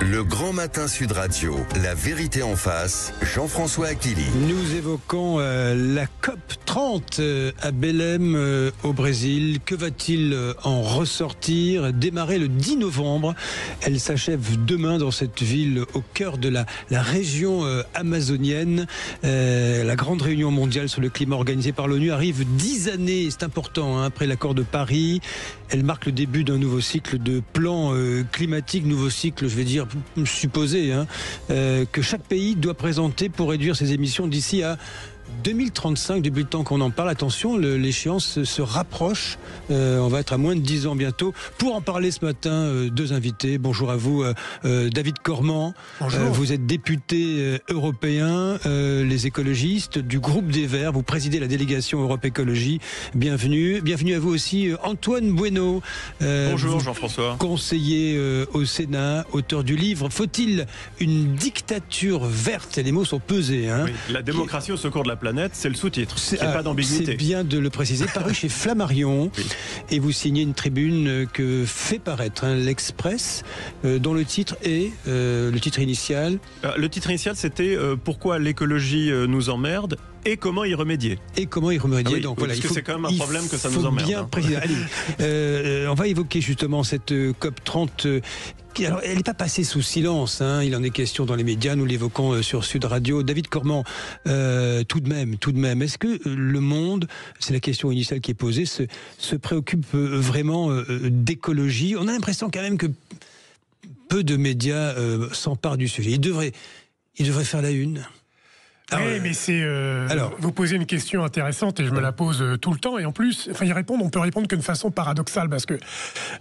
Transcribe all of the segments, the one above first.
Le Grand Matin Sud Radio, la vérité en face, Jean-François Achilli. Nous évoquons la COP30 à Belém au Brésil. Que va-t-il en ressortir? Démarrer le 10 novembre. Elle s'achève demain dans cette ville au cœur de la région amazonienne. La grande réunion mondiale sur le climat organisée par l'ONU arrive 10 années, c'est important, après l'accord de Paris. Elle marque le début d'un nouveau cycle de plans climatiques, nouveau cycle, je vais dire, supposé, que chaque pays doit présenter pour réduire ses émissions d'ici à 2035, depuis le temps qu'on en parle. Attention, l'échéance se rapproche. On va être à moins de 10 ans bientôt. Pour en parler ce matin, deux invités. Bonjour à vous, David Cormand. Bonjour. Vous êtes député européen, les écologistes du groupe des Verts. Vous présidez la délégation Europe Écologie. Bienvenue. Bienvenue à vous aussi, Antoine Bueno. Bonjour Jean-François. Conseiller au Sénat, auteur du livre « Faut-il une dictature verte ?» Les mots sont pesés. Oui, la démocratie au secours de la planète, c'est le sous-titre. Il n'y a pas d'ambiguïté. C'est bien de le préciser. Paru chez Flammarion. Oui. Et vous signez une tribune que fait paraître l'Express, dont le titre est le titre initial. Le titre initial, c'était pourquoi l'écologie nous emmerde et comment y remédier. Et comment y remédier. Oui, donc, voilà, parce que c'est quand même un problème que ça nous emmerde. Bien préciser. Allez, on va évoquer justement cette COP30. Alors, elle n'est pas passée sous silence, il en est question dans les médias, nous l'évoquons sur Sud Radio. David Cormand, tout de même, est-ce que le monde, c'est la question initiale qui est posée, se préoccupe vraiment d'écologie? On a l'impression quand même que peu de médias s'emparent du sujet. Ils devraient faire la une. Oui, mais vous posez une question intéressante et je me la pose tout le temps. Et en plus, on peut répondre qu'une façon paradoxale, parce que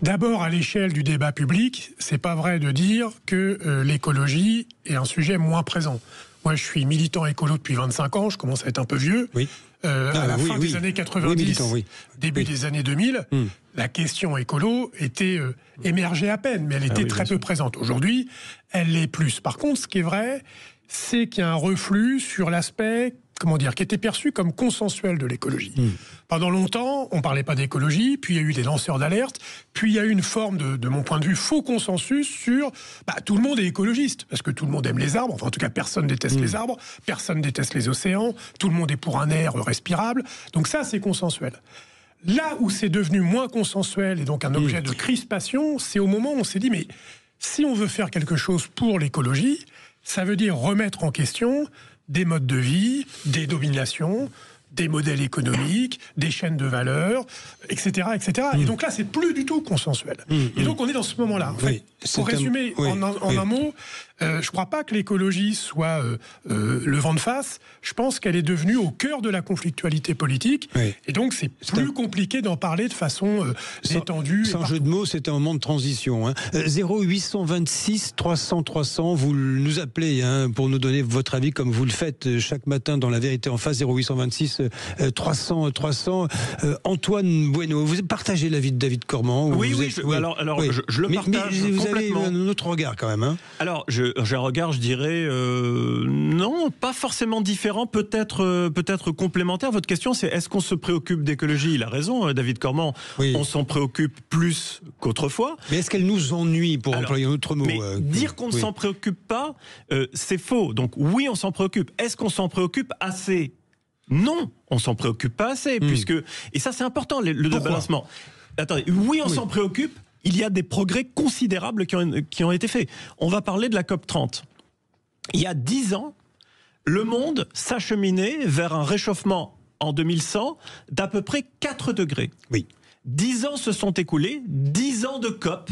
d'abord, à l'échelle du débat public, c'est pas vrai de dire que l'écologie est un sujet moins présent. Moi, je suis militant écolo depuis 25 ans, je commence à être un peu vieux. Oui. À la fin des années 90, début des années 2000, la question écolo était émergée à peine, mais elle était très peu présente. Aujourd'hui, elle l'est plus. Par contre, ce qui est vrai, c'est qu'il y a un reflux sur l'aspect, qui était perçu comme consensuel de l'écologie. Pendant longtemps, on ne parlait pas d'écologie, puis il y a eu des lanceurs d'alerte, puis il y a eu une forme de mon point de vue, faux consensus sur tout le monde est écologiste, parce que tout le monde aime les arbres, en tout cas personne déteste les arbres, personne déteste les océans, tout le monde est pour un air respirable, donc ça c'est consensuel. Là où c'est devenu moins consensuel, et donc un objet de crispation, c'est au moment où on s'est dit, mais si on veut faire quelque chose pour l'écologie, ça veut dire remettre en question des modes de vie, des dominations, des modèles économiques, des chaînes de valeur, etc. etc. Et donc là, c'est plus du tout consensuel. Et donc on est dans ce moment-là. Pour résumer en un mot, je ne crois pas que l'écologie soit le vent de face. Je pense qu'elle est devenue au cœur de la conflictualité politique. Et donc c'est plus compliqué d'en parler de façon détendue. Sans jeu de mots, c'est un moment de transition. 0826 300 300, vous nous appelez pour nous donner votre avis comme vous le faites chaque matin dans La Vérité en face. 0826 300 300. Antoine Bueno, vous partagez l'avis de David Cormand? Oui, alors je le partage complètement. Vous avez un autre regard quand même. Alors, j'ai un regard, je dirais, non, pas forcément différent, peut-être complémentaire. Votre question, c'est est-ce qu'on se préoccupe d'écologie? Il a raison, David Cormand. On s'en préoccupe plus qu'autrefois. Mais est-ce qu'elle nous ennuie, pour employer un autre mot? Mais dire qu'on ne s'en préoccupe pas, c'est faux. Donc oui, on s'en préoccupe. Est-ce qu'on s'en préoccupe assez? Non, on s'en préoccupe pas assez, puisque... Et ça, c'est important, le débalancement. Attendez, oui, on s'en préoccupe. Il y a des progrès considérables qui ont été faits. On va parler de la COP30. Il y a 10 ans, le monde s'acheminait vers un réchauffement en 2100 d'à peu près 4 degrés. 10 ans se sont écoulés, 10 ans de COP.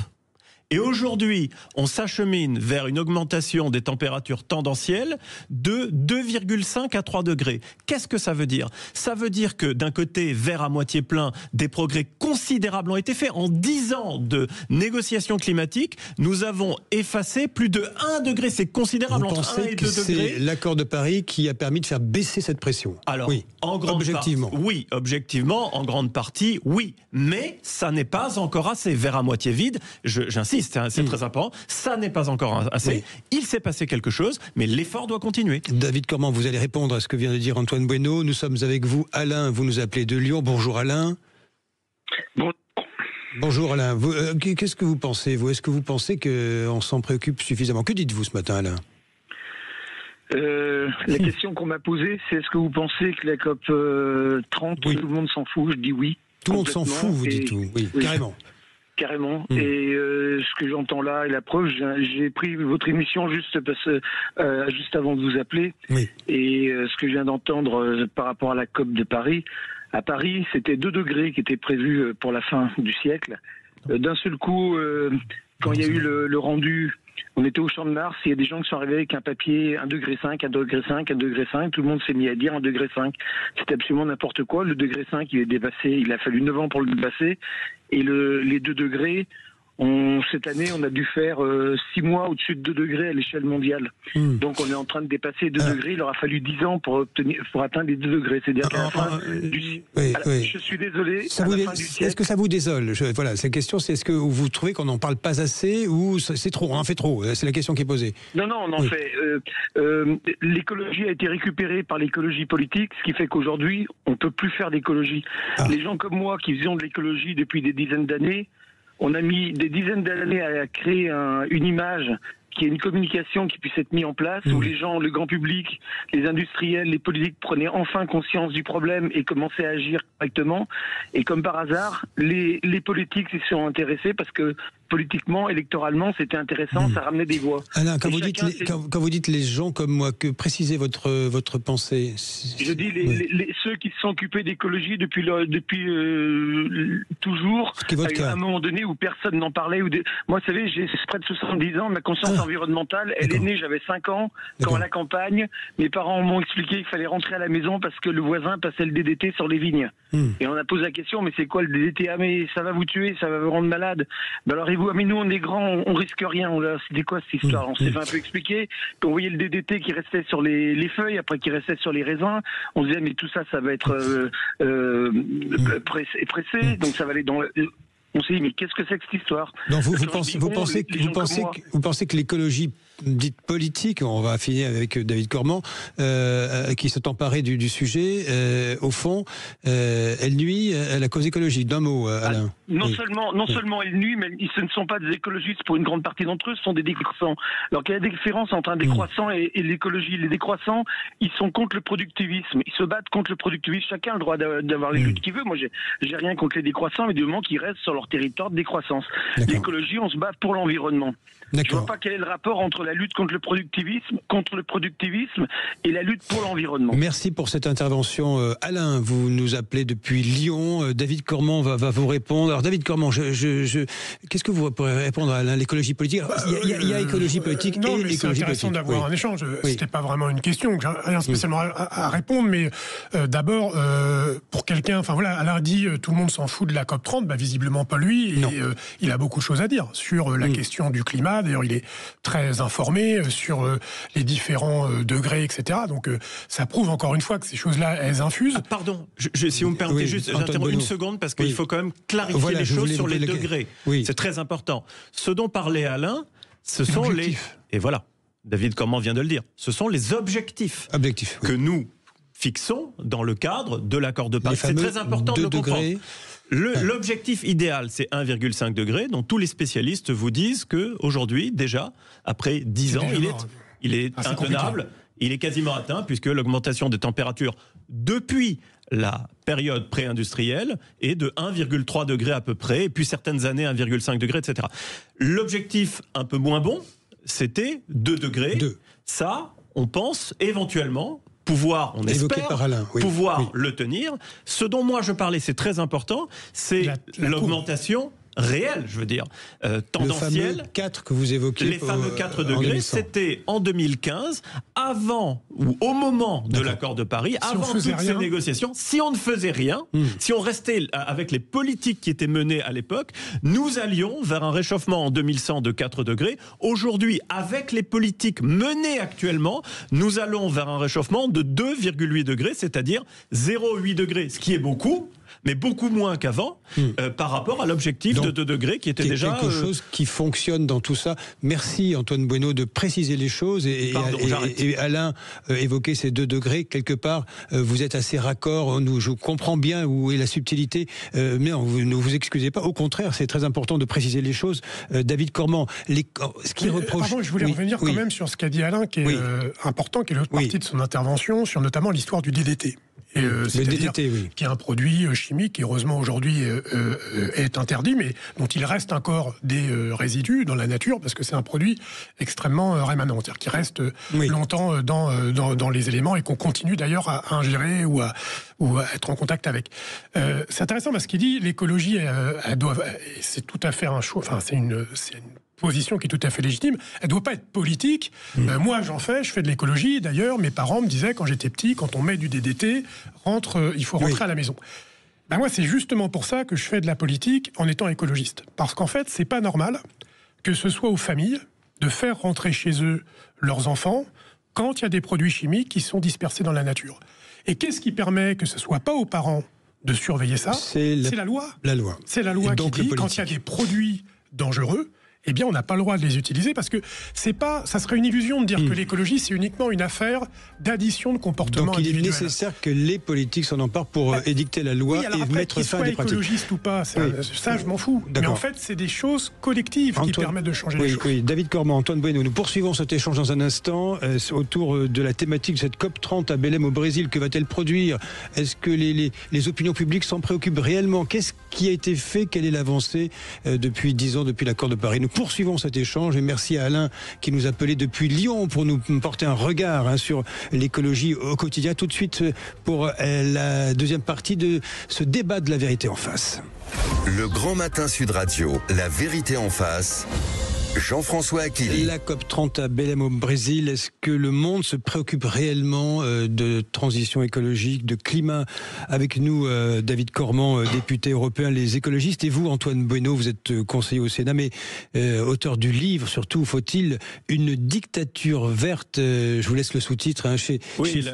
Et aujourd'hui, on s'achemine vers une augmentation des températures tendancielles de 2,5 à 3 degrés. Qu'est-ce que ça veut dire? Ça veut dire que d'un côté, verre à moitié plein, des progrès considérables ont été faits. En 10 ans de négociations climatiques, nous avons effacé plus de 1 degré. C'est considérable, entre 1 et 2 degrés. C'est l'accord de Paris qui a permis de faire baisser cette pression? Alors, objectivement, en grande partie, oui. Mais ça n'est pas encore assez. Verre à moitié vide, j'insiste. C'est très important. Ça n'est pas encore assez. Il s'est passé quelque chose, mais l'effort doit continuer. David Cormand, vous allez répondre à ce que vient de dire Antoine Bueno. Nous sommes avec vous. Alain, vous nous appelez de Lyon. Bonjour Alain. Bonjour. Bonjour Alain. Qu'est-ce que vous pensez, vous? Est-ce que vous pensez qu'on s'en préoccupe suffisamment? Que dites-vous ce matin, Alain? La question qu'on m'a posée, c'est est-ce que vous pensez que la COP 30, tout le monde s'en fout? Je dis oui. Tout le monde s'en fout, vous dites tout. Oui, carrément. Carrément. Et ce que j'entends là, et la preuve, j'ai pris votre émission juste avant de vous appeler. Oui. Et ce que je viens d'entendre par rapport à la COP de Paris, à Paris, c'était 2 degrés qui étaient prévus pour la fin du siècle. D'un seul coup, quand il y a eu le rendu, on était au Champ de Mars, il y a des gens qui sont arrivés avec un papier 1,5 degré, 1,5 degré, tout le monde s'est mis à dire 1,5 degré. C'était absolument n'importe quoi. Le 1,5 degré, il est dépassé, il a fallu 9 ans pour le dépasser. Et les 2 degrés, cette année, on a dû faire 6 mois au-dessus de 2 degrés à l'échelle mondiale. Donc on est en train de dépasser 2 degrés. Il aura fallu 10 ans pour atteindre les 2 degrés. C'est-à-dire qu'à la fin je suis désolé. Est-ce que ça vous désole? Voilà, cette question, c'est est-ce que vous trouvez qu'on n'en parle pas assez ou c'est trop, on en fait trop? C'est la question qui est posée. Non, on en fait. L'écologie a été récupérée par l'écologie politique, ce qui fait qu'aujourd'hui, on ne peut plus faire d'écologie. Les gens comme moi qui faisions de l'écologie depuis des dizaines d'années, on a mis des dizaines d'années à créer une image qui est une communication qui puisse être mise en place, où les gens, le grand public, les industriels, les politiques prenaient enfin conscience du problème et commençaient à agir correctement. Et comme par hasard, les politiques s'y sont intéressés parce que politiquement, électoralement, c'était intéressant, ça ramenait des voix. Alain, quand vous dites les gens comme moi, précisez votre pensée. Je dis ceux qui se sont occupés d'écologie depuis toujours, à un moment donné où personne n'en parlait. Moi, vous savez, j'ai près de 70 ans, ma conscience environnementale, elle est née, j'avais 5 ans, quand à la campagne, mes parents m'ont expliqué qu'il fallait rentrer à la maison parce que le voisin passait le DDT sur les vignes. Et on a posé la question, mais c'est quoi le DDT? Ah mais ça va vous tuer, ça va vous rendre malade. Ben alors ah mais nous on est grands, on risque rien. C'était quoi cette histoire? On s'est fait un peu expliquer. On voyait le DDT qui restait sur les feuilles, après qui restait sur les raisins. On se disait mais tout ça va être pressé, donc ça va aller dans... On s'est dit, mais qu'est-ce que c'est que cette histoire? Donc vous pensez que l'écologie dite politique, on va affiner avec David Cormand, qui s'est emparé du sujet, au fond, elle nuit à la cause écologique. D'un mot, Alain. Non seulement elle nuit, mais ce ne sont pas des écologistes pour une grande partie d'entre eux, ce sont des décroissants. Alors qu'il y a des différences entre un décroissant et l'écologie. Les décroissants, ils sont contre le productivisme. Ils se battent contre le productivisme. Chacun a le droit d'avoir les luttes qu'il veut. Moi, j'ai rien contre les décroissants, mais du moment qu'ils restent sur leur territoire de décroissance. L'écologie, on se bat pour l'environnement. Je ne vois pas quel est le rapport entre la lutte contre le productivisme et la lutte pour l'environnement. Merci pour cette intervention. Alain, vous nous appelez depuis Lyon. David Cormand va vous répondre. Alors David Cormand, qu'est-ce que vous pourrez répondre à Alain? L'écologie politique, il y a écologie politique et écologie politique. C'est intéressant d'avoir un échange. C'était pas vraiment une question, j'ai rien spécialement à répondre, mais d'abord, pour quelqu'un, enfin voilà, Alain dit tout le monde s'en fout de la COP 30, visiblement pas lui, et il a beaucoup de choses à dire sur la question du climat. D'ailleurs, il est très informé sur les différents degrés, etc. Donc, ça prouve encore une fois que ces choses-là, elles infusent. Pardon, si vous me permettez juste, j'interromps une seconde parce qu'il faut quand même clarifier les choses sur les degrés. C'est très important. Ce dont parlait Alain, ce sont les... Et voilà, David Cormand vient de le dire. Ce sont les objectifs que nous fixons dans le cadre de l'accord de Paris. C'est très important de le comprendre. L'objectif idéal, c'est 1,5 degré, dont tous les spécialistes vous disent qu'aujourd'hui, déjà, après 10 ans, il est intenable, il est quasiment atteint, puisque l'augmentation des températures depuis la période pré-industrielle est de 1,3 degré à peu près, et puis certaines années 1,5 degré, etc. L'objectif un peu moins bon, c'était 2 degrés. Ça, on pense éventuellement... on espère pouvoir le tenir. Ce dont moi je parlais, c'est très important, c'est l'augmentation réelle, je veux dire, tendancielle. Le fameux 4 que vous évoquez. Les fameux 4 degrés, c'était en 2015, avant ou au moment de l'accord de Paris, avant toutes ces négociations. Si on ne faisait rien, si on restait avec les politiques qui étaient menées à l'époque, nous allions vers un réchauffement en 2100 de 4 degrés. Aujourd'hui, avec les politiques menées actuellement, nous allons vers un réchauffement de 2,8 degrés, c'est-à-dire 0,8 degrés, ce qui est beaucoup. mais beaucoup moins qu'avant, par rapport à l'objectif de 2 degrés qui était déjà... quelque chose qui fonctionne dans tout ça. Merci Antoine Bueno de préciser les choses et Alain évoquait ces 2 degrés. Quelque part, vous êtes assez raccord, je comprends bien où est la subtilité, mais ne vous excusez pas. Au contraire, c'est très important de préciser les choses. David Cormand, ce qui reproche... Pardon, je voulais revenir quand même sur ce qu'a dit Alain, qui est important, qui est l'autre partie de son intervention, sur notamment l'histoire du DDT. Le DDT, qui est un produit chimique qui, heureusement, aujourd'hui est interdit, mais dont il reste encore des résidus dans la nature, parce que c'est un produit extrêmement rémanent, c'est-à-dire qui reste longtemps dans les éléments et qu'on continue d'ailleurs à ingérer ou à être en contact avec. C'est intéressant parce qu'il dit l'écologie, c'est tout à fait un choix, enfin c'est une position qui est tout à fait légitime, elle ne doit pas être politique. Moi, je fais de l'écologie. D'ailleurs, mes parents me disaient, quand j'étais petit, quand on met du DDT, il faut rentrer à la maison. Moi, c'est justement pour ça que je fais de la politique en étant écologiste. Parce qu'en fait, c'est pas normal que ce soit aux familles de faire rentrer chez eux leurs enfants quand il y a des produits chimiques qui sont dispersés dans la nature. Et qu'est-ce qui permet que ce soit pas aux parents de surveiller ça? C'est la loi. La loi. C'est la loi qui dit, quand il y a des produits dangereux, eh bien, on n'a pas le droit de les utiliser parce que ça serait une illusion de dire que l'écologie, c'est uniquement une affaire d'addition de comportements individuels. Donc, il est nécessaire que les politiques s'en emparent pour édicter la loi et mettre fin à des pratiques. Écologiste ou pas, ça, je m'en fous. Mais en fait, c'est des choses collectives qui permettent de changer les choses. Oui, David Cormand, Antoine Bueno, nous poursuivons cet échange dans un instant autour de la thématique de cette COP30 à Belém au Brésil. Que va-t-elle produire? Est-ce que les opinions publiques s'en préoccupent réellement? Qu'est-ce qui a été fait? Quelle est l'avancée depuis 10 ans, depuis l'accord de Paris? Nous poursuivons cet échange et merci à Alain qui nous appelait depuis Lyon pour nous porter un regard sur l'écologie au quotidien. Tout de suite pour la deuxième partie de ce débat de la vérité en face. Le Grand Matin Sud Radio, la vérité en face. Jean-François Akili. La COP30 à Belém au Brésil, est-ce que le monde se préoccupe réellement de transition écologique, de climat? Avec nous, David Cormand, député européen, les écologistes, et vous, Antoine Bueno, vous êtes conseiller au Sénat, mais auteur du livre, surtout, faut-il une dictature verte? Je vous laisse le sous-titre.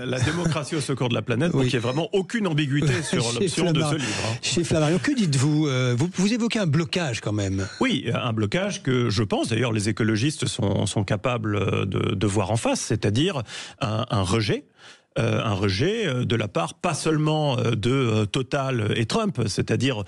La démocratie au secours de la planète, donc il n'y a vraiment aucune ambiguïté sur l'option de ce livre. Chez Flammarion, que dites-vous? Vous évoquez un blocage quand même. Oui, un blocage que je pense, d'ailleurs, les écologistes sont capables de voir en face, c'est-à-dire un rejet. Un rejet de la part pas seulement de Total et Trump, c'est-à-dire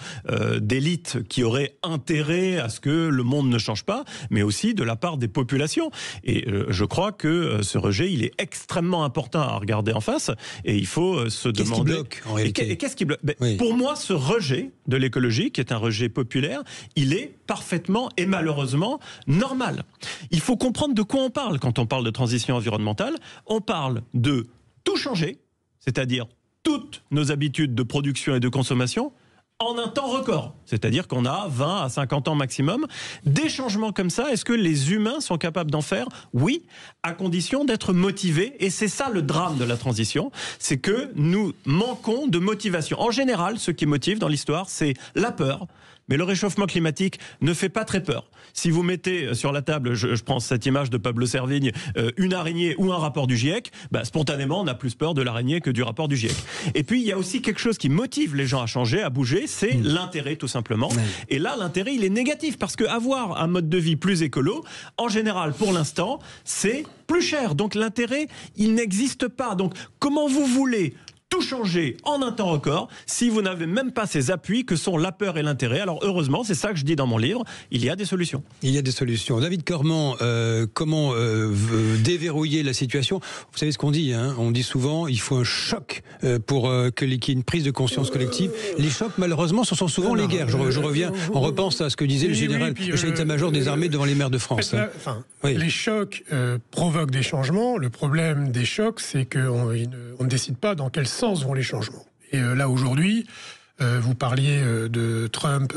d'élites qui auraient intérêt à ce que le monde ne change pas, mais aussi de la part des populations. Et je crois que ce rejet, il est extrêmement important à regarder en face, et il faut se demander... Qu'est-ce qui bloque, en réalité ? Et qu'est-ce qui bloque ? Pour moi, ce rejet de l'écologie, qui est un rejet populaire, il est parfaitement et malheureusement normal. Il faut comprendre de quoi on parle quand on parle de transition environnementale. On parle de tout changer, c'est-à-dire toutes nos habitudes de production et de consommation, en un temps record. C'est-à-dire qu'on a 20 à 50 ans maximum. Des changements comme ça, est-ce que les humains sont capables d'en faire? Oui, à condition d'être motivés. Et c'est ça le drame de la transition, c'est que nous manquons de motivation. En général, ce qui motive dans l'histoire, c'est la peur. Mais le réchauffement climatique ne fait pas très peur. Si vous mettez sur la table, je prends cette image de Pablo Servigne, une araignée ou un rapport du GIEC, spontanément, on a plus peur de l'araignée que du rapport du GIEC. Et puis, il y a aussi quelque chose qui motive les gens à changer, à bouger, c'est l'intérêt, tout simplement. Et là, l'intérêt, il est négatif, parce qu'avoir un mode de vie plus écolo, en général, pour l'instant, c'est plus cher. Donc, l'intérêt, il n'existe pas. Donc, comment vous voulez tout changer en un temps record si vous n'avez même pas ces appuis que sont la peur et l'intérêt? Alors heureusement, c'est ça que je dis dans mon livre, il y a des solutions. Il y a des solutions. David Cormand, comment déverrouiller la situation? Vous savez ce qu'on dit, on dit souvent il faut un choc pour qu'il y ait une prise de conscience collective. Les chocs, malheureusement, ce sont souvent les guerres. Je reviens, on repense à ce que disait le général, le chef d'état-major des armées devant les maires de France. Les chocs provoquent des changements. Le problème des chocs, c'est qu'on ne décide pas dans quel sens vont les changements. Et là, aujourd'hui, vous parliez de Trump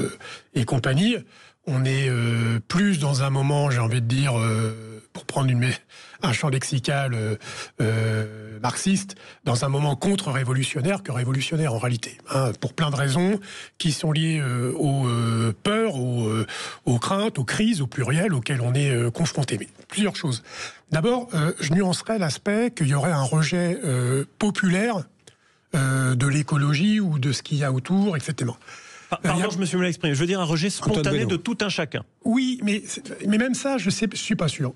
et compagnie, on est plus dans un moment, j'ai envie de dire, pour prendre un champ lexical marxiste, dans un moment contre-révolutionnaire que révolutionnaire en réalité, pour plein de raisons qui sont liées aux peurs, aux craintes, aux crises, au pluriel auxquelles on est confronté. Mais plusieurs choses. D'abord, je nuancerais l'aspect qu'il y aurait un rejet populaire de l'écologie ou de ce qu'il y a autour, etc. Pardon, je me suis mal exprimé. Je veux dire un rejet spontané de tout un chacun. Oui, mais même ça, je suis pas sûr.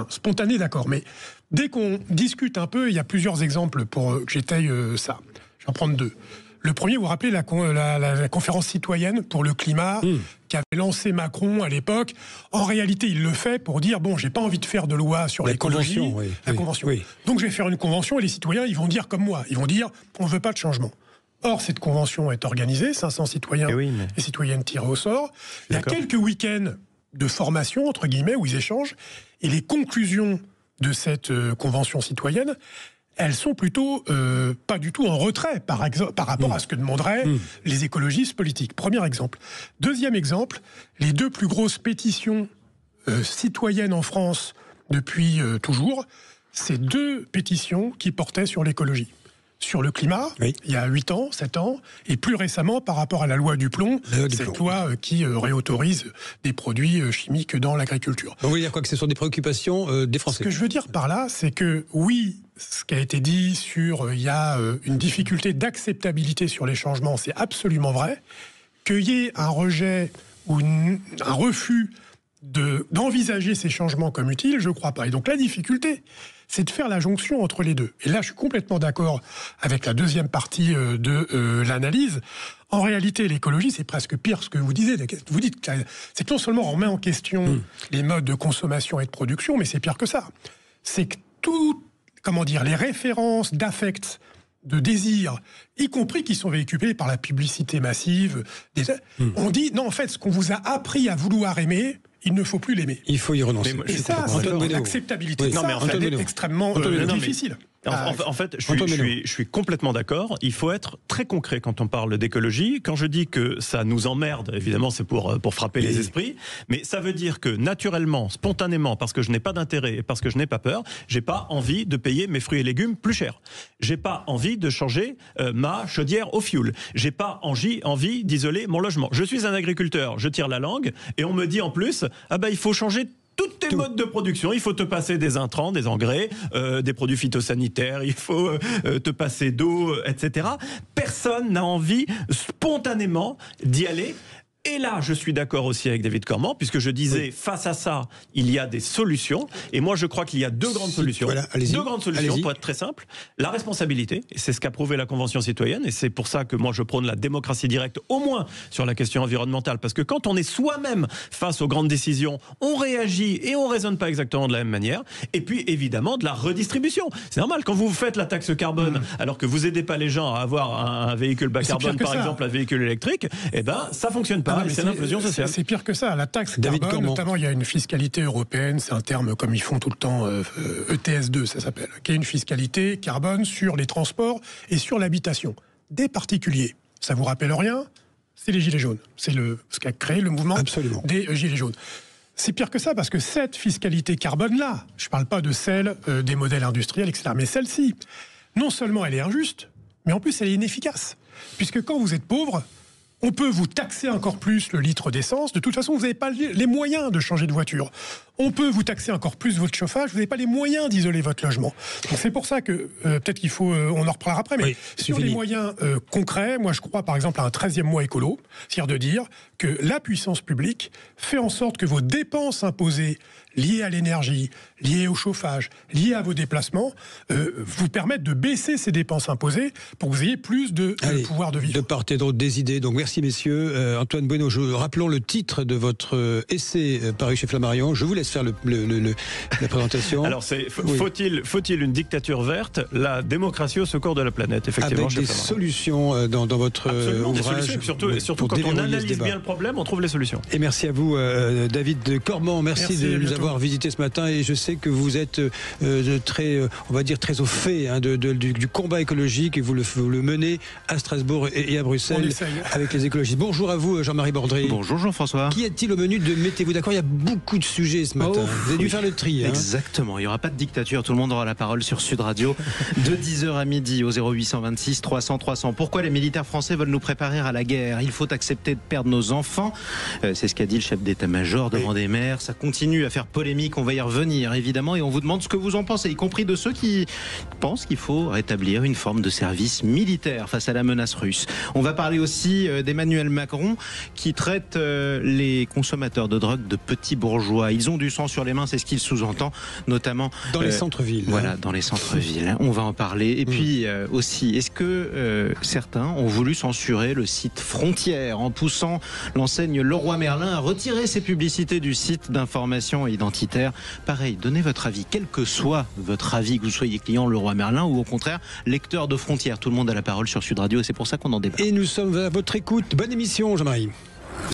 Spontané, d'accord. Mais dès qu'on discute un peu, il y a plusieurs exemples pour que j'étaye ça. Je vais en prendre deux. Le premier, vous vous rappelez la conférence citoyenne pour le climat qu'avait lancé Macron à l'époque. En réalité, il le fait pour dire, bon, j'ai pas envie de faire de loi sur l'écologie. La convention. Oui. Donc je vais faire une convention et les citoyens, ils vont dire comme moi. Ils vont dire, on veut pas de changement. Or, cette convention est organisée, 500 citoyens et citoyennes tirés au sort. Il y a quelques week-ends de formation, entre guillemets, où ils échangent. Et les conclusions de cette convention citoyenne, elles sont plutôt pas du tout en retrait par rapport à ce que demanderaient les écologistes politiques. Premier exemple. Deuxième exemple, les deux plus grosses pétitions citoyennes en France depuis toujours, c'est deux pétitions qui portaient sur l'écologie. Sur le climat, il y a 8 ans, 7 ans, et plus récemment par rapport à la loi du plomb, loi qui réautorise des produits chimiques dans l'agriculture. On veut dire quoi, que ce sont des préoccupations des Français. Ce que je veux dire par là, c'est que oui, ce qui a été dit sur il y a une difficulté d'acceptabilité sur les changements, c'est absolument vrai. Qu'il y ait un rejet ou un refus d'envisager ces changements comme utiles, je ne crois pas. Et donc la difficulté, c'est de faire la jonction entre les deux. Et là, je suis complètement d'accord avec la deuxième partie de l'analyse. En réalité, l'écologie, c'est presque pire ce que vous disiez. Vous dites que c'est que non seulement on remet en question les modes de consommation et de production, mais c'est pire que ça. C'est que les références d'affect, de désir, y compris qui sont véhiculés par la publicité massive, on dit, non, en fait, ce qu'on vous a appris à vouloir aimer, il ne faut plus l'aimer. Il faut y renoncer. Et ça, l'acceptabilité, est extrêmement difficile. En fait, je suis complètement d'accord. Il faut être très concret quand on parle d'écologie. Quand je dis que ça nous emmerde, évidemment, c'est pour frapper les esprits. Mais ça veut dire que naturellement, spontanément, parce que je n'ai pas d'intérêt et parce que je n'ai pas peur, j'ai pas envie de payer mes fruits et légumes plus cher. J'ai pas envie de changer ma chaudière au fioul. J'ai pas envie d'isoler mon logement. Je suis un agriculteur, je tire la langue et on me dit en plus, il faut changer tous tes modes de production, il faut te passer des intrants, des engrais, des produits phytosanitaires, il faut te passer d'eau, etc. Personne n'a envie spontanément d'y aller. Et là, je suis d'accord aussi avec David Cormand, puisque je disais, face à ça, il y a des solutions. Et moi, je crois qu'il y a deux grandes solutions. Deux grandes solutions, pour être très simple. La responsabilité, et c'est ce qu'a prouvé la Convention citoyenne, et c'est pour ça que moi, je prône la démocratie directe, au moins sur la question environnementale. Parce que quand on est soi-même face aux grandes décisions, on réagit et on raisonne pas exactement de la même manière. Et puis, évidemment, de la redistribution. C'est normal, quand vous faites la taxe carbone, alors que vous aidez pas les gens à avoir un véhicule bas carbone, par exemple, un véhicule électrique, ça fonctionne pas. C'est l'implosion sociale. C'est pire que ça. La taxe carbone, notamment, il y a une fiscalité européenne, c'est un terme comme ils font tout le temps, ETS2, ça s'appelle, qui est une fiscalité carbone sur les transports et sur l'habitation des particuliers. Ça vous rappelle rien? C'est les Gilets jaunes. C'est ce qui a créé le mouvement des Gilets jaunes. C'est pire que ça, parce que cette fiscalité carbone-là, je ne parle pas de celle des modèles industriels, etc., mais celle-ci, non seulement elle est injuste, mais en plus elle est inefficace. Puisque quand vous êtes pauvre, on peut vous taxer encore plus le litre d'essence. De toute façon, vous n'avez pas les moyens de changer de voiture. On peut vous taxer encore plus votre chauffage. Vous n'avez pas les moyens d'isoler votre logement. Donc c'est pour ça que peut-être qu'il faut, on en reparlera après, mais sur les moyens concrets, moi je crois par exemple à un 13e mois écolo, c'est-à-dire de dire que la puissance publique fait en sorte que vos dépenses imposées liées à l'énergie, liées au chauffage, liées à vos déplacements, vous permettent de baisser ces dépenses imposées pour que vous ayez plus de pouvoir de vivre. De part et d'autre des idées. Donc merci messieurs. Antoine Bueno, rappelons le titre de votre essai paru chez Flammarion. Je vous laisse faire la présentation. Alors faut-il une dictature verte? La démocratie au secours de la planète, effectivement. Avec des solutions dans votre ouvrage. Surtout quand on analyse bien le problème, on trouve les solutions. Et merci à vous David Cormand. Merci de nous avoir visité ce matin, et je sais que vous êtes très, on va dire, très au fait du combat écologique, et vous le menez à Strasbourg et à Bruxelles avec les écologistes. Bonjour à vous Jean-Marie Bordry. Bonjour Jean-François. Qui est-il au menu de Mettez-vous d'accord? Il y a beaucoup de sujets ce matin. ce matin. Vous avez dû faire le tri. Exactement, il n'y aura pas de dictature, tout le monde aura la parole sur Sud Radio de 10h à midi au 0826 300 300. Pourquoi les militaires français veulent nous préparer à la guerre? Il faut accepter de perdre nos enfants. C'est ce qu'a dit le chef d'état-major devant des maires. Ça continue à faire polémique, on va y revenir évidemment, et on vous demande ce que vous en pensez, y compris de ceux qui pensent qu'il faut rétablir une forme de service militaire face à la menace russe. On va parler aussi d'Emmanuel Macron qui traite les consommateurs de drogue de petits bourgeois. Ils ont du sang sur les mains, c'est ce qu'il sous-entend, notamment dans les centres-villes. Voilà, dans les centres-villes. On va en parler. Et puis aussi, est-ce que certains ont voulu censurer le site Frontières en poussant l'enseigne Leroy Merlin à retirer ses publicités du site d'information identitaire? Pareil, donnez votre avis, quel que soit votre avis, que vous soyez client Leroy Merlin ou au contraire lecteur de Frontières. Tout le monde a la parole sur Sud Radio et c'est pour ça qu'on en débat. Et nous sommes à votre écoute. Bonne émission, Jean-Marie.